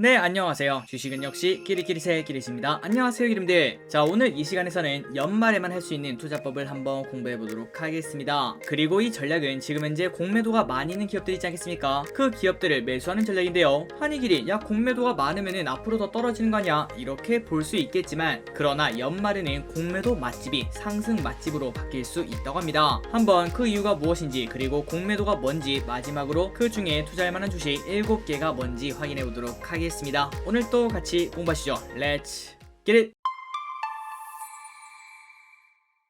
네, 안녕하세요. 주식은 역시 끼리끼리새 끼리씨입니다. 안녕하세요, 이름들. 자, 오늘 이 시간에서는 연말에만 할 수 있는 투자법을 한번 공부해 보도록 하겠습니다. 그리고 이 전략은 지금 현재 공매도가 많이 있는 기업들 있지 않겠습니까? 그 기업들을 매수하는 전략인데요. 한이길이 야, 공매도가 많으면은 앞으로 더 떨어지는 거 아니야? 이렇게 볼 수 있겠지만, 그러나 연말에는 공매도 맛집이 상승 맛집으로 바뀔 수 있다고 합니다. 한번 그 이유가 무엇인지, 그리고 공매도가 뭔지, 마지막으로 그 중에 투자할 만한 주식 7개가 뭔지 확인해 보도록 하겠습니다. 오늘 또 같이 공부하시죠. Let's get it!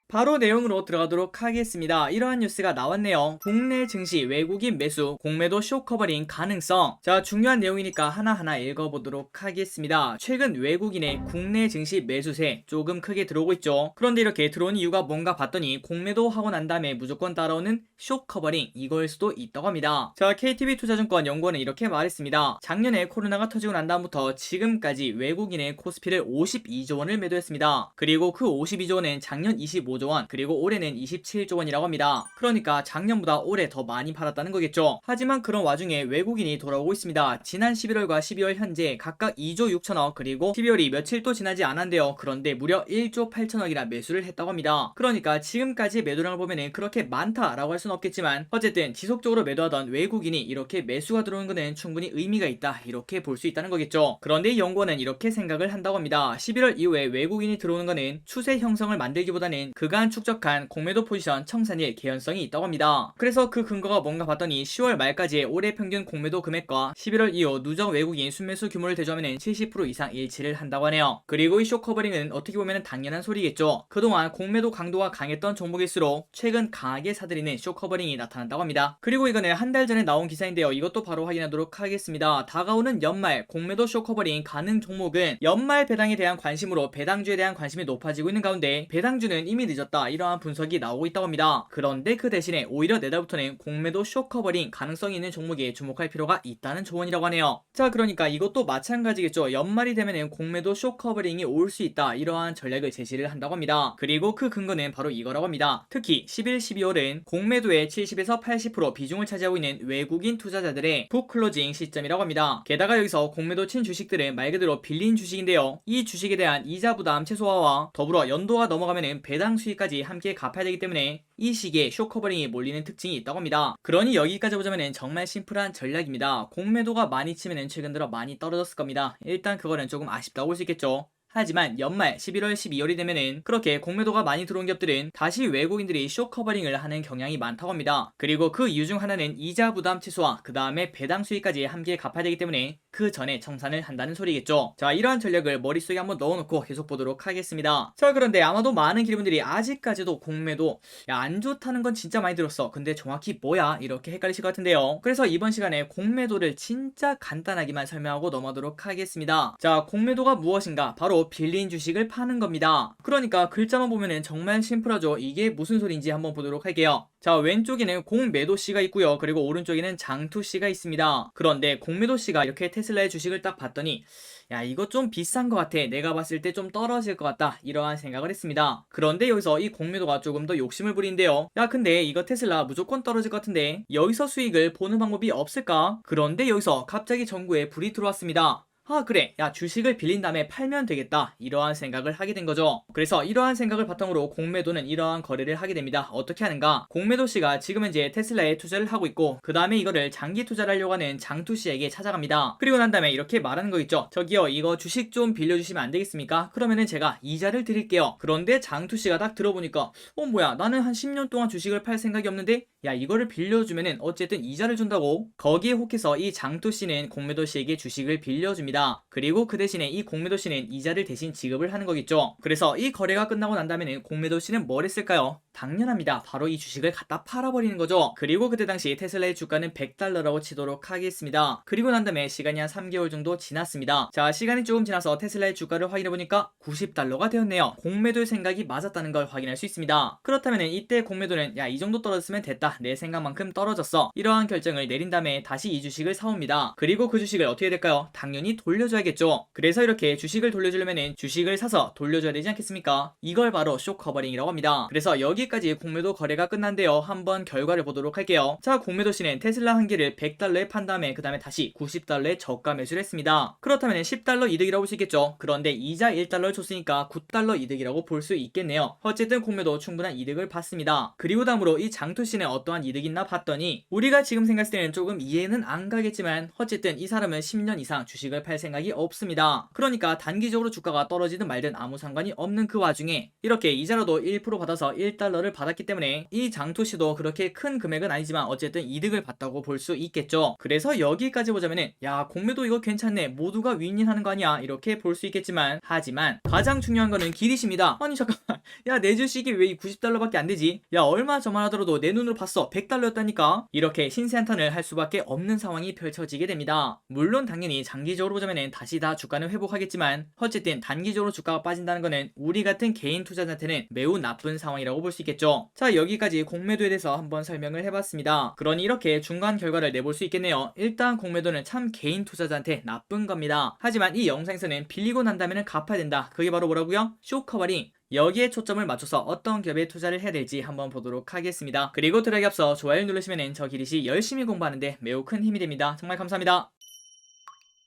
바로 내용으로 들어가도록 하겠습니다. 이러한 뉴스가 나왔네요. 국내 증시 외국인 매수 공매도 쇼커버링 가능성. 자, 중요한 내용이니까 하나하나 읽어보도록 하겠습니다. 최근 외국인의 국내 증시 매수세 조금 크게 들어오고 있죠. 그런데 이렇게 들어온 이유가 뭔가 봤더니 공매도 하고 난 다음에 무조건 따라오는 쇼커버링, 이걸 수도 있다고 합니다. 자, KTB 투자증권 연구원은 이렇게 말했습니다. 작년에 코로나가 터지고 난 다음부터 지금까지 외국인의 코스피를 52조 원을 매도했습니다. 그리고 그 52조 원은 작년 25조 원, 그리고 올해는 27조 원이라고 합니다. 그러니까 작년보다 올해 더 많이 팔았다는 거겠죠. 하지만 그런 와중에 외국인이 돌아오고 있습니다. 지난 11월과 12월 현재 각각 2조 6천억, 그리고 12월이 며칠도 지나지 않았는데요. 그런데 무려 1조 8천억이나 매수를 했다고 합니다. 그러니까 지금까지 매도량을 보면은 그렇게 많다라고 할 수는 없겠지만, 어쨌든 지속적으로 매도하던 외국인이 이렇게 매수가 들어오는 것은 충분히 의미가 있다, 이렇게 볼 수 있다는 거겠죠. 그런데 이 연구원은 이렇게 생각을 한다고 합니다. 11월 이후에 외국인이 들어오는 것은 추세 형성을 만들기보다는 그간 축적한 공매도 포지션 청산일 개연성이 있다고 합니다. 그래서 그 근거가 뭔가 봤더니 10월 말까지의 올해 평균 공매도 금액과 11월 이후 누적 외국인 순매수 규모를 대조하면 70% 이상 일치를 한다고 하네요. 그리고 이 쇼커버링은 어떻게 보면 당연한 소리겠죠. 그동안 공매도 강도가 강했던 종목일수록 최근 강하게 사들이는 쇼커버링이 나타난다고 합니다. 그리고 이거는 한 달 전에 나온 기사인데요. 이것도 바로 확인하도록 하겠습니다. 다가오는 연말 공매도 쇼커버링 가능 종목은 연말 배당에 대한 관심으로 배당주에 대한 관심이 높아지고 있는 가운데 배당주는 이미 늦었다, 이러한 분석이 나오고 있다고 합니다. 그런데 그 대신에 오히려 내달부터는 공매도 쇼커버링 가능성이 있는 종목에 주목할 필요가 있다는 조언이라고 하네요. 자, 그러니까 이것도 마찬가지겠죠. 연말이 되면은 공매도 쇼커버링이 올 수 있다, 이러한 전략을 제시를 한다고 합니다. 그리고 그 근거는 바로 이거라고 합니다. 특히 11, 12월은 공매도의 70에서 80% 비중을 차지하고 있는 외국인 투자자들의 북클로징 시점이라고 합니다. 게다가 여기서 공매도 친 주식들은 말 그대로 빌린 주식인데요. 이 주식에 대한 이자 부담 최소화와 더불어 연도가 넘어가면은 배당 수익까지 함께 갚아야 되기 때문에 이 시기에 쇼커버링이 몰리는 특징이 있다고 합니다. 그러니 여기까지 보자면 정말 심플한 전략입니다. 공매도가 많이 치면 최근 들어 많이 떨어졌을 겁니다. 일단 그거는 조금 아쉽다고 볼 수 있겠죠. 하지만 연말 11월 12월이 되면은 그렇게 공매도가 많이 들어온 기업들은 다시 외국인들이 쇼커버링을 하는 경향이 많다고 합니다. 그리고 그 이유 중 하나는 이자 부담 최소화, 그 다음에 배당 수익까지 함께 갚아야 되기 때문에 그 전에 청산을 한다는 소리겠죠. 자, 이러한 전략을 머릿속에 한번 넣어놓고 계속 보도록 하겠습니다. 자, 그런데 아마도 많은 기업분들이 아직까지도 공매도 야, 안 좋다는 건 진짜 많이 들었어, 근데 정확히 뭐야, 이렇게 헷갈리실 것 같은데요. 그래서 이번 시간에 공매도를 진짜 간단하게만 설명하고 넘어가도록 하겠습니다. 자, 공매도가 무엇인가? 바로 빌린 주식을 파는 겁니다. 그러니까 글자만 보면은 정말 심플하죠. 이게 무슨 소리인지 한번 보도록 할게요. 자, 왼쪽에는 공매도씨가 있고요. 그리고 오른쪽에는 장투씨가 있습니다. 그런데 공매도씨가 이렇게 테슬라의 주식을 딱 봤더니 야, 이거 좀 비싼 것 같아, 내가 봤을 때 좀 떨어질 것 같다, 이러한 생각을 했습니다. 그런데 여기서 이 공매도가 조금 더 욕심을 부린대요. 야, 근데 이거 테슬라 무조건 떨어질 것 같은데 여기서 수익을 보는 방법이 없을까? 그런데 여기서 갑자기 전구에 불이 들어왔습니다. 아, 그래, 야, 주식을 빌린 다음에 팔면 되겠다, 이러한 생각을 하게 된 거죠. 그래서 이러한 생각을 바탕으로 공매도는 이러한 거래를 하게 됩니다. 어떻게 하는가? 공매도씨가 지금 현재 테슬라에 투자를 하고 있고, 그 다음에 이거를 장기 투자를 하려고 하는 장투씨에게 찾아갑니다. 그리고 난 다음에 이렇게 말하는 거 있죠. 저기요, 이거 주식 좀 빌려주시면 안 되겠습니까? 그러면은 제가 이자를 드릴게요. 그런데 장투씨가 딱 들어보니까 뭐야, 나는 한 10년 동안 주식을 팔 생각이 없는데 야, 이거를 빌려주면은 어쨌든 이자를 준다고? 거기에 혹해서 이 장투씨는 공매도씨에게 주식을 빌려줍니다. 그리고 그 대신에 이 공매도씨는 이자를 대신 지급을 하는 거겠죠. 그래서 이 거래가 끝나고 난 다음에는 공매도씨는 뭘 했을까요? 당연합니다. 바로 이 주식을 갖다 팔아버리는 거죠. 그리고 그때 당시 테슬라의 주가는 $100라고 치도록 하겠습니다. 그리고 난 다음에 시간이 한 3개월 정도 지났습니다. 자, 시간이 조금 지나서 테슬라의 주가를 확인해보니까 $90가 되었네요. 공매도의 생각이 맞았다는 걸 확인할 수 있습니다. 그렇다면 이때 공매도는 야, 이 정도 떨어졌으면 됐다, 내 생각만큼 떨어졌어, 이러한 결정을 내린 다음에 다시 이 주식을 사옵니다. 그리고 그 주식을 어떻게 될까요? 당연히 돌려줘야겠죠. 그래서 이렇게 주식을 돌려주려면 주식을 사서 돌려줘야 되지 않겠습니까? 이걸 바로 쇼커버링이라고 합니다. 그래서 여기 여기까지 공매도 거래가 끝난데요. 한번 결과를 보도록 할게요. 자, 공매도 시는 테슬라 한 개를 100달러에 판 다음에 그 다음에 다시 90달러에 저가 매수를 했습니다. 그렇다면 10달러 이득이라고 볼 수 있겠죠. 그런데 이자 1달러를 줬으니까 9달러 이득이라고 볼 수 있겠네요. 어쨌든 공매도 충분한 이득을 봤습니다. 그리고 다음으로 이 장투 시는 어떠한 이득이 있나 봤더니 우리가 지금 생각했을 때는 조금 이해는 안 가겠지만 어쨌든 이 사람은 10년 이상 주식을 팔 생각이 없습니다. 그러니까 단기적으로 주가가 떨어지든 말든 아무 상관이 없는 그 와중에 이렇게 이자라도 1% 받아서 1달러를 받았기 때문에 이 장투 시도 그렇게 큰 금액은 아니지만 어쨌든 이득을 봤다고 볼 수 있겠죠. 그래서 여기까지 보자면은 야, 공매도 이거 괜찮네, 모두가 윈윈하는 거 아니야, 이렇게 볼 수 있겠지만 하지만 가장 중요한 거는 길이십니다. 아니 잠깐만, 야, 내 주식이 왜 90달러밖에 안 되지? 야, 얼마 저만 하더라도 내 눈으로 봤어, 100달러였다니까. 이렇게 신세한탄을 할 수밖에 없는 상황이 펼쳐지게 됩니다. 물론 당연히 장기적으로 보자면은 다시 다 주가는 회복하겠지만 어쨌든 단기적으로 주가가 빠진다는 거는 우리 같은 개인 투자자한테는 매우 나쁜 상황이라고 볼 수 있겠죠. 자, 여기까지 공매도에 대해서 한번 설명을 해봤습니다. 그러니 이렇게 중간 결과를 내볼 수 있겠네요. 일단 공매도는 참 개인 투자자한테 나쁜 겁니다. 하지만 이 영상에서는 빌리고 난 다음에는 갚아야 된다, 그게 바로 뭐라고요? 쇼커버링. 여기에 초점을 맞춰서 어떤 기업에 투자를 해야 될지 한번 보도록 하겠습니다. 그리고 들어가기 앞서 좋아요를 누르시면 저 기리시 열심히 공부하는데 매우 큰 힘이 됩니다. 정말 감사합니다.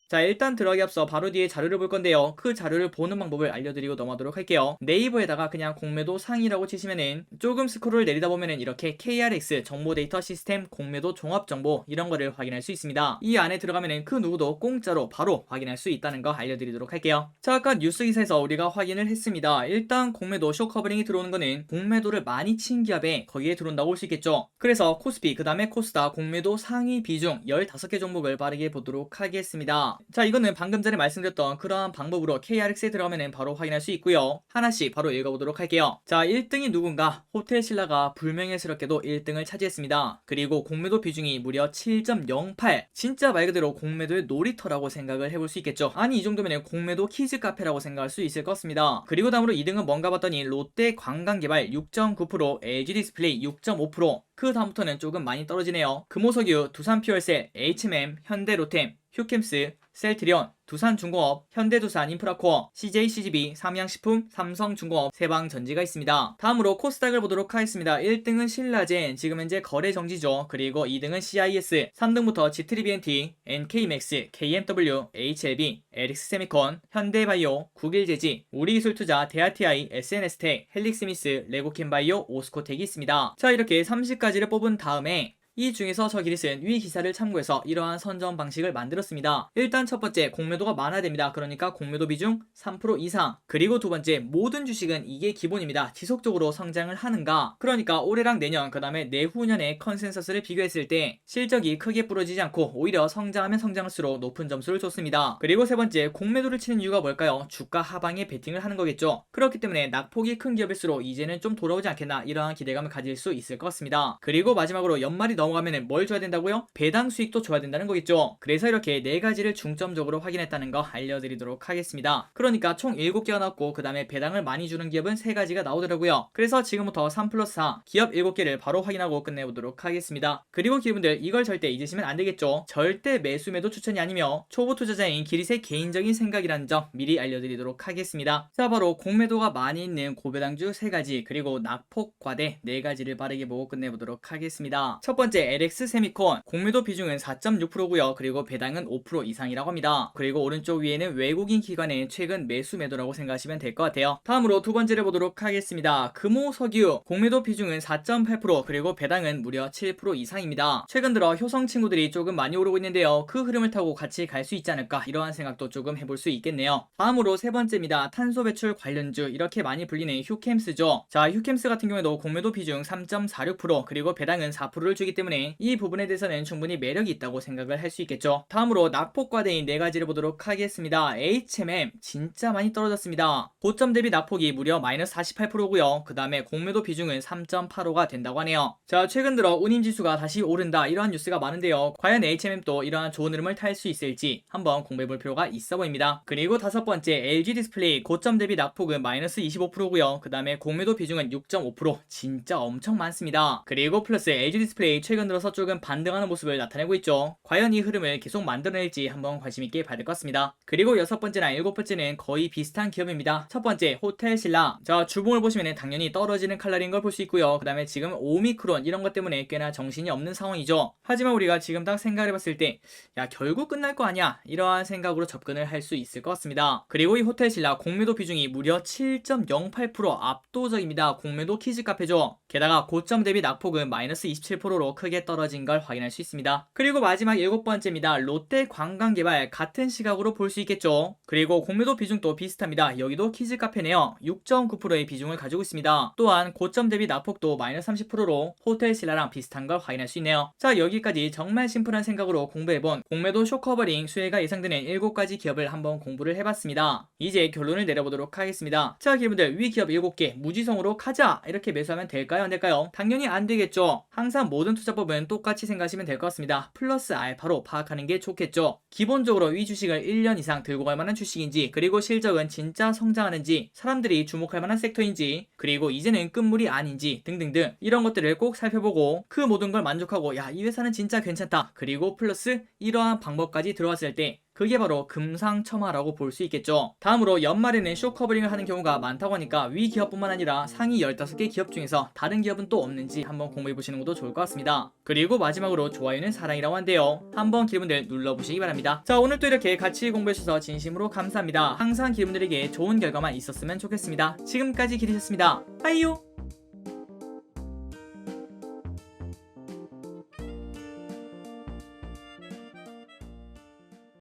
자, 일단 들어가기 앞서 바로 뒤에 자료를 볼 건데요. 그 자료를 보는 방법을 알려드리고 넘어가도록 할게요. 네이버에다가 그냥 공매도 상이라고 치시면은 조금 스크롤을 내리다 보면은 이렇게 KRX 정보 데이터 시스템 공매도 종합 정보 이런 거를 확인할 수 있습니다. 이 안에 들어가면은 그 누구도 공짜로 바로 확인할 수 있다는 거 알려드리도록 할게요. 자, 아까 뉴스 기사에서 우리가 확인을 했습니다. 일단 공매도 쇼커버링이 들어오는 거는 공매도를 많이 친 기업에 거기에 들어온다고 볼 수 있겠죠. 그래서 코스피 그 다음에 코스닥 공매도 상위 비중 15개 종목을 빠르게 보도록 하겠습니다. 자, 이거는 방금 전에 말씀드렸던 그러한 방법으로 KRX에 들어가면 바로 확인할 수 있고요. 하나씩 바로 읽어보도록 할게요. 자, 1등이 누군가? 호텔신라가 불명예스럽게도 1등을 차지했습니다. 그리고 공매도 비중이 무려 7.08, 진짜 말 그대로 공매도의 놀이터라고 생각을 해볼 수 있겠죠. 아니, 이 정도면 공매도 키즈 카페라고 생각할 수 있을 것 같습니다. 그리고 다음으로 2등은 뭔가 봤더니 롯데 관광개발 6.9%, LG디스플레이 6.5%, 그 다음부터는 조금 많이 떨어지네요. 금호석유, 두산퓨얼셀, H&M, 현대로템, 휴캠스, 셀트리온, 두산중공업, 현대두산 인프라코어, CJCGB, 삼양식품, 삼성중공업, 세방전지가 있습니다. 다음으로 코스닥을 보도록 하겠습니다. 1등은 신라젠, 지금 현재 거래 정지죠. 그리고 2등은 CIS, 3등부터 G트리비엔티, NK맥스, KMW, HLB, 에릭스세미콘, 현대바이오, 국일제지, 우리기술투자, 대아TI, SNS텍, 헬릭스미스, 레고캠바이오, 오스코텍이 있습니다. 자, 이렇게 30가지를 뽑은 다음에 이 중에서 저 기릿은 위 기사를 참고해서 이러한 선점 방식을 만들었습니다. 일단 첫 번째, 공매도가 많아야 됩니다. 그러니까 공매도 비중 3% 이상. 그리고 두 번째, 모든 주식은 이게 기본입니다. 지속적으로 성장을 하는가? 그러니까 올해랑 내년, 그 다음에 내후년의 컨센서스를 비교했을 때 실적이 크게 부러지지 않고 오히려 성장하면 성장할수록 높은 점수를 줬습니다. 그리고 세 번째, 공매도를 치는 이유가 뭘까요? 주가 하방에 베팅을 하는 거겠죠. 그렇기 때문에 낙폭이 큰 기업일수록 이제는 좀 돌아오지 않겠나, 이러한 기대감을 가질 수 있을 것 같습니다. 그리고 마지막으로 연말이 넘어가면 뭘 줘야 된다고요? 배당 수익도 줘야 된다는 거겠죠. 그래서 이렇게 네 가지를 중점적으로 확인했다는 거 알려드리도록 하겠습니다. 그러니까 총 7개가 나왔고 그 다음에 배당을 많이 주는 기업은 3가지가 나오더라고요. 그래서 지금부터 3+4 기업 7개를 바로 확인하고 끝내보도록 하겠습니다. 그리고 기분들 이걸 절대 잊으시면 안 되겠죠. 절대 매수 매도 추천이 아니며 초보 투자자인 기릿의 개인적인 생각이라는 점 미리 알려드리도록 하겠습니다. 자, 바로 공매도가 많이 있는 고배당주 3가지, 그리고 낙폭 과대 4가지를 빠르게 보고 끝내보도록 하겠습니다. 첫 번째, LX세미콘 공매도 비중은 4.6%고요. 그리고 배당은 5% 이상이라고 합니다. 그리고 오른쪽 위에는 외국인 기관의 최근 매수 매도라고 생각하시면 될 것 같아요. 다음으로 두 번째를 보도록 하겠습니다. 금호석유 공매도 비중은 4.8%, 그리고 배당은 무려 7% 이상입니다. 최근 들어 효성 친구들이 조금 많이 오르고 있는데요. 그 흐름을 타고 같이 갈 수 있지 않을까, 이러한 생각도 조금 해볼 수 있겠네요. 다음으로 세 번째입니다. 탄소 배출 관련주, 이렇게 많이 불리는 휴캠스죠. 자, 휴캠스 같은 경우에도 공매도 비중 3.46%, 그리고 배당은 4%를 주기 때문에 이 부분에 대해서는 충분히 매력이 있다고 생각을 할 수 있겠죠. 다음으로 낙폭과대인 4가지를 보도록 하겠습니다. H&M 진짜 많이 떨어졌습니다. 고점 대비 낙폭이 무려 마이너스 48%고요. 그 다음에 공매도 비중은 3.85가 된다고 하네요. 자, 최근 들어 운임지수가 다시 오른다, 이러한 뉴스가 많은데요. 과연 H&M도 이러한 좋은 흐름을 탈 수 있을지 한번 공부해볼 필요가 있어 보입니다. 그리고 다섯 번째, LG디스플레이 고점 대비 낙폭은 마이너스 25%고요. 그 다음에 공매도 비중은 6.5%, 진짜 엄청 많습니다. 그리고 플러스 LG디스플레이 최근 들어서 조금 반등하는 모습을 나타내고 있죠. 과연 이 흐름을 계속 만들어낼지 한번 관심있게 봐야 될 것 같습니다. 그리고 6번째나 7번째는 거의 비슷한 기업입니다. 첫 번째 호텔신라. 자, 주봉을 보시면 당연히 떨어지는 칼날인 걸 볼 수 있고요. 그 다음에 지금 오미크론 이런 것 때문에 꽤나 정신이 없는 상황이죠. 하지만 우리가 지금 딱 생각을 해봤을 때 야, 결국 끝날 거 아니야, 이러한 생각으로 접근을 할 수 있을 것 같습니다. 그리고 이 호텔신라 공매도 비중이 무려 7.08% 압도적입니다. 공매도 키즈카페죠. 게다가 고점 대비 낙폭은 마이너스 27%로 크게 떨어진 걸 확인할 수 있습니다. 그리고 마지막 7번째입니다. 롯데관광개발. 같은 시각으로 볼 수 있겠죠. 그리고 공매도 비중도 비슷합니다. 여기도 키즈카페네요. 6.9%의 비중을 가지고 있습니다. 또한 고점 대비 낙폭도 마이너스 30%로 호텔신라랑 비슷한 걸 확인할 수 있네요. 자, 여기까지 정말 심플한 생각으로 공부해본 공매도 쇼커버링 수혜가 예상되는 7가지 기업을 한번 공부를 해봤습니다. 이제 결론을 내려보도록 하겠습니다. 자, 여러분들, 위 기업 7개 무지성으로 가자 이렇게 매수하면 될까요, 안 될까요? 당연히 안 되겠죠. 항상 모든 투자법은 똑같이 생각하시면 될 것 같습니다. 플러스 알파로 파악하는 게 좋겠죠. 기본적으로 위 주식을 1년 이상 들고 갈 만한 주식인지, 그리고 실적은 진짜 성장하는지, 사람들이 주목할 만한 섹터인지, 그리고 이제는 끝물이 아닌지 등등등 이런 것들을 꼭 살펴보고 그 모든 걸 만족하고 야, 이 회사는 진짜 괜찮다, 그리고 플러스 이러한 방법까지 들어왔을 때 그게 바로 금상첨화라고 볼 수 있겠죠. 다음으로 연말에는 쇼커버링을 하는 경우가 많다고 하니까 위 기업뿐만 아니라 상위 15개 기업 중에서 다른 기업은 또 없는지 한번 공부해보시는 것도 좋을 것 같습니다. 그리고 마지막으로 좋아요는 사랑이라고 한대요. 한번 기분들 눌러보시기 바랍니다. 자, 오늘 또 이렇게 같이 공부해주셔서 진심으로 감사합니다. 항상 기분들에게 좋은 결과만 있었으면 좋겠습니다. 지금까지 기리셨습니다. 빠이요.